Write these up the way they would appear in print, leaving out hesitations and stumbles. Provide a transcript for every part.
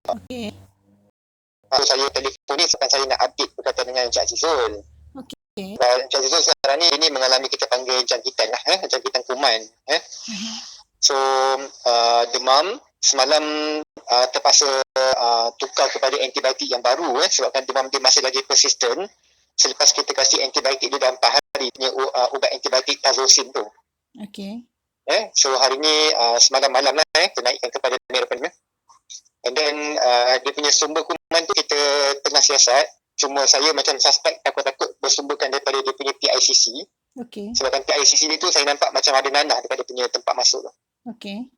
Okey. So, saya telefon ni sebab saya nak update berkaitan dengan Encik Azizul. Okey. Encik Azizul sekarang ni ini mengalami kita panggil jangkitan lah, jangkitan kuman. So, demam. Semalam terpaksa tukar kepada antibiotik yang baru sebabkan demam dia masih lagi persistent. Selepas kita kasih antibiotik dia dalam 4 hari punya ubat antibiotik tazocin tu. Okey. So hari ni semalam malam lah kita naikkan kepada Meropen. And then dia punya sumber kuman tu kita tengah siasat. Cuma saya macam suspect takut-takut bersumberkan daripada dia punya PICC. Okey. Sebabkan PICC ni tu saya nampak macam ada nanah dekat dia punya tempat masuk tu. Okey.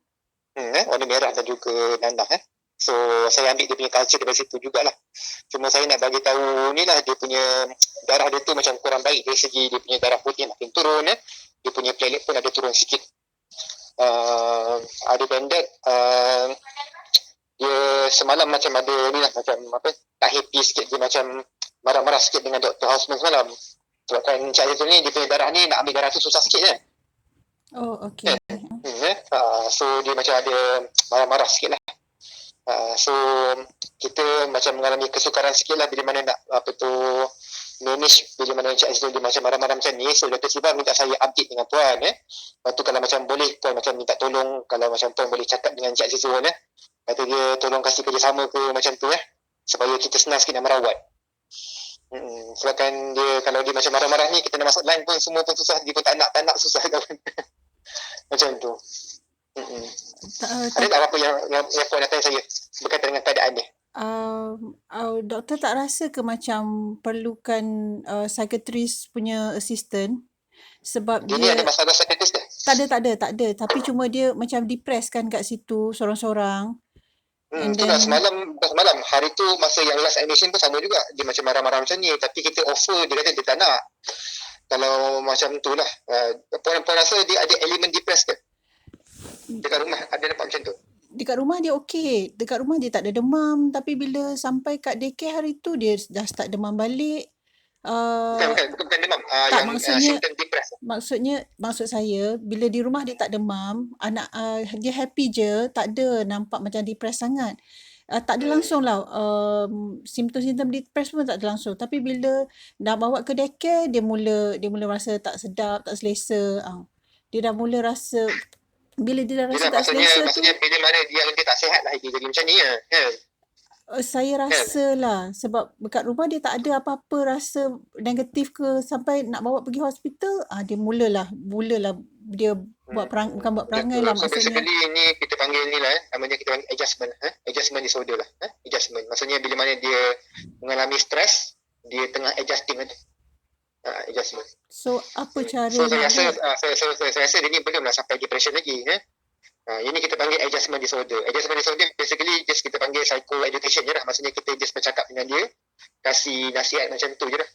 Warna merah dan juga nanah. So saya ambil dia punya culture dari situ jugalah. Cuma saya nak bagi tahu ni lah, dia punya darah dia tu macam kurang baik dari segi dia punya darah putih makin turun. Dia punya platelet pun ada turun sikit. Ada banded dia semalam macam ada ni lah, macam apa, tak happy sikit, dia macam marah-marah sikit dengan Dr. Hausman semalam. Sebabkan Encik Azizul ni dia punya darah ni nak ambil darah tu susah sikit Oh, okey. So dia macam ada marah-marah sikit lah. So kita macam mengalami kesukaran sikit lah bila mana nak apa tu manage bila mana Encik Azizul dia macam marah-marah macam ni. So Dr. Siva minta saya update dengan Puan. Lepas tu kalau macam boleh Puan macam minta tolong, kalau macam Puan boleh cakap dengan Encik Azizul kata dia tolong kasih kerjasama ke macam tu supaya kita senang sikit nak merawat. Sebabkan dia kalau dia macam marah-marah ni, kita nak masuk line pun semua pun susah, dia pun tak nak susah kawan. Macam tu. Ada tak apa yang Puan nak tanya saya berkaitan dengan keadaan dia? Doktor tak rasa ke macam perlukan psychiatrist punya assistant? Sebab dia ni ada masalah psychiatrist ke? Tak ada. Tapi cuma dia macam depressed kan kat situ sorang-sorang. Itulah semalam hari tu masa yang last admission pun sama juga. Dia macam marah-marah macam ni, tapi kita offer, dia kata dia tak nak. Kalau macam tu lah. Puan rasa dia ada elemen depressed ke? Dekat rumah ada nampak macam tu? Dekat rumah dia okey. Dekat rumah dia tak ada demam. Tapi bila sampai kat daycare hari tu, dia dah start demam balik. Bukan demam. Tak, yang symptom depressed. Maksud saya, bila di rumah dia tak demam, anak dia happy je, tak ada nampak macam depressed sangat. Tak ada langsung lah. Simptom-simptom depressed pun tak ada langsung. Tapi bila dah bawa ke daycare, dia mula rasa tak sedap, tak selesa. Dia dah mula rasa, bila dia dah rasa tak selesa tu, maksudnya bila mana dia tak sihat lah, dia jadi macam ni saya rasa lah sebab dekat rumah dia tak ada apa-apa rasa negatif ke sampai nak bawa pergi hospital, dia mulalah dia bukan buat perangai lah maksudnya. Basically ni kita panggil ni lah namanya kita panggil adjustment disorder lah. Adjustment maksudnya bila mana dia mengalami stres, dia tengah adjusting adjustment. So apa cara saya rasa dia ni belum lah sampai depression lagi ini kita panggil adjustment disorder. Adjustment disorder basically just kita panggil psycho education je lah. Maksudnya kita just bercakap dengan dia, kasih nasihat macam tu je lah.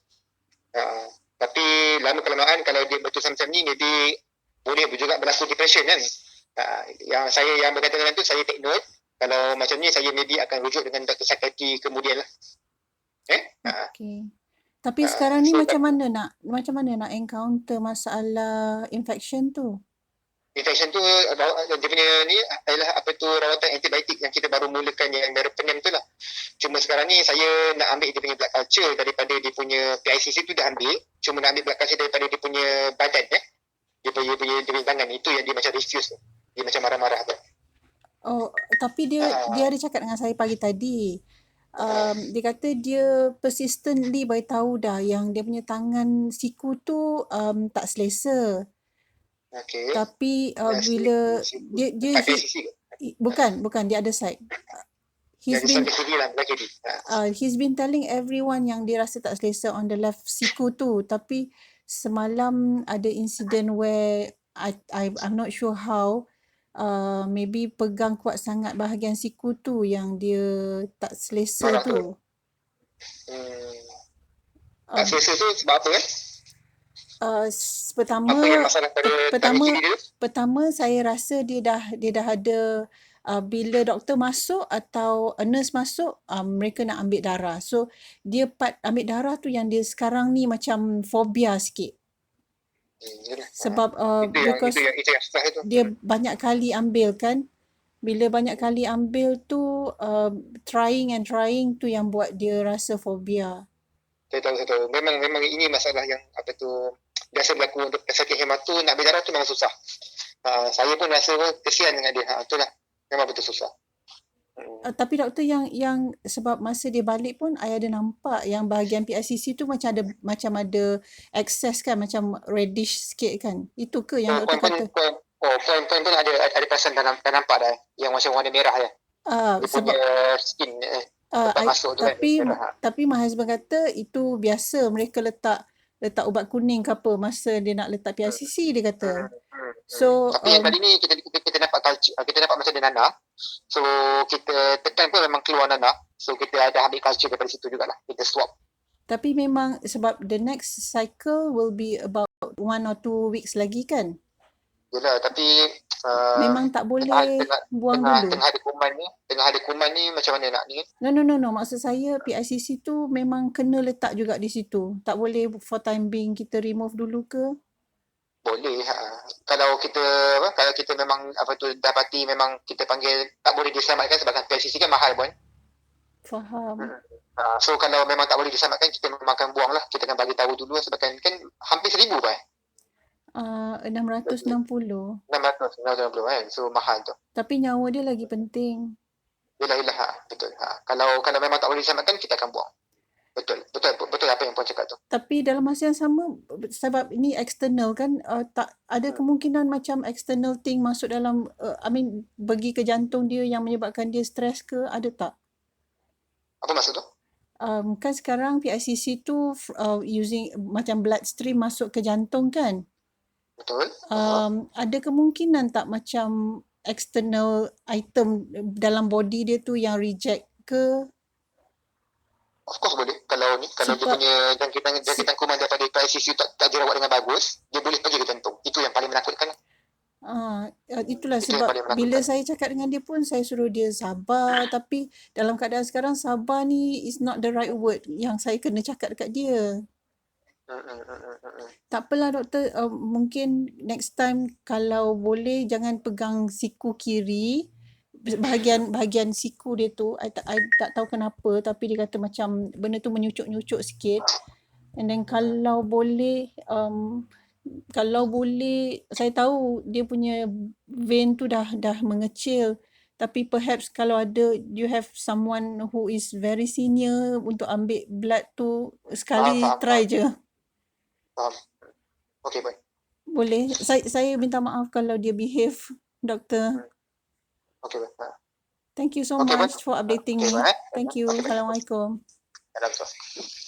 Tapi lama kelamaan kalau dia betul macam ni, maybe boleh juga berlaku depression kan. Yang berkaitan dengan tu saya take note. Kalau macam ni saya maybe akan rujuk dengan doktor psikiatri kemudian lah. Okay. Tapi sekarang ni macam mana nak encounter masalah infection tu? Infection tu dia punya ni adalah apa tu rawatan antibiotik yang kita baru mulakan yang meropenem tu lah. Cuma sekarang ni saya nak ambil dia punya blood culture daripada dia punya PICC tu dah ambil. Cuma nak ambil blood culture daripada dia punya badan dia punya tangan. Itu yang dia macam refuse tu. Dia macam marah-marah tu. Oh, tapi dia ada cakap dengan saya pagi tadi. Dia kata dia persistently beritahu dah yang dia punya tangan siku tu tak selesa. Okay. Tapi bila dia bukan dia ada side. He's been telling everyone yang dia rasa tak selesa on the left siku tu. Tapi semalam ada insiden where I'm not sure how, maybe pegang kuat sangat bahagian siku tu yang dia tak selesa tu. Tak selesa tu sebab apa Pertama saya rasa dia dah ada bila doktor masuk atau nurse masuk, mereka nak ambil darah. So dia part ambil darah tu yang dia sekarang ni macam fobia sikit. Sebab because dia banyak kali ambil kan. Bila banyak kali ambil tu, trying and trying tu yang buat dia rasa fobia. Saya tahu. Memang ini masalah yang apa tu biasa berlaku untuk pesakit hemato, nak berdarah tu memang susah. Saya pun rasa kesian dengan dia. Itulah. Memang betul susah. Tapi doktor yang sebab masa dia balik pun I ada nampak yang bahagian PICC tu macam ada excess kan, macam reddish sikit kan. Itu ke yang doktor kata? Poin pun ada perasan dah nampak dah yang macam warna merah ya. Dia Sebab punya skin lepas masuk tu kan. tapi my husband kata itu biasa mereka letak ubat kuning ke apa masa dia nak letak PICC dia kata. So tapi yang kali ni kita nampak culture, kita nampak macam dia nanah. So kita tekan pun memang keluar nanah. So kita ada ambil culture daripada situ jugalah. Kita swap. Tapi memang sebab the next cycle will be about 1 or 2 weeks lagi kan? Yelah, tapi memang tak boleh buang dulu. Tengah ada kuman ni macam mana nak ni? No. Maksud saya PICC tu memang kena letak juga di situ. Tak boleh for time being kita remove dulu ke? Boleh. Kalau kita memang dapati memang kita panggil tak boleh diselamatkan sebab PICC kan mahal pun. Faham. So kalau memang tak boleh diselamatkan kita memang akan buang lah. Kita akan bagi tahu dulu sebab kan hampir 1,000 kan? 660 kan. So mahal tu. Tapi nyawa dia lagi penting. Yelah, betul. Kalau memang tak boleh diselamatkan kita akan buang. Betul apa yang puan cakap tu. Tapi dalam masa yang sama sebab ini external kan, tak ada kemungkinan macam external thing masuk dalam pergi ke jantung dia yang menyebabkan dia stres ke, ada tak? Apa maksud tu? Kan sekarang PICC tu using macam bloodstream masuk ke jantung kan? Betul. Ada kemungkinan tak macam external item dalam body dia tu yang reject ke? Of course boleh. Kalau dia punya jangkitan kuman daripada PICC tak dirawat dengan bagus, dia boleh pergi ke jantung. Itu yang paling menakutkan. Itulah sebab bila saya cakap dengan dia pun saya suruh dia sabar, tapi dalam keadaan sekarang sabar ni is not the right word yang saya kena cakap dekat dia. Tak apalah doktor, mungkin next time kalau boleh jangan pegang siku kiri, bahagian siku dia tu I tak tahu kenapa tapi dia kata macam benda tu menyucuk-nyucuk sikit, and then kalau boleh saya tahu dia punya vein tu dah mengecil, tapi perhaps kalau ada you have someone who is very senior untuk ambil blood tu sekali try je. Okay, baik. Boleh. Saya minta maaf kalau dia behave, doktor. Okay, baik. Thank you so much for updating me. Thank you. Assalamualaikum. Assalamualaikum.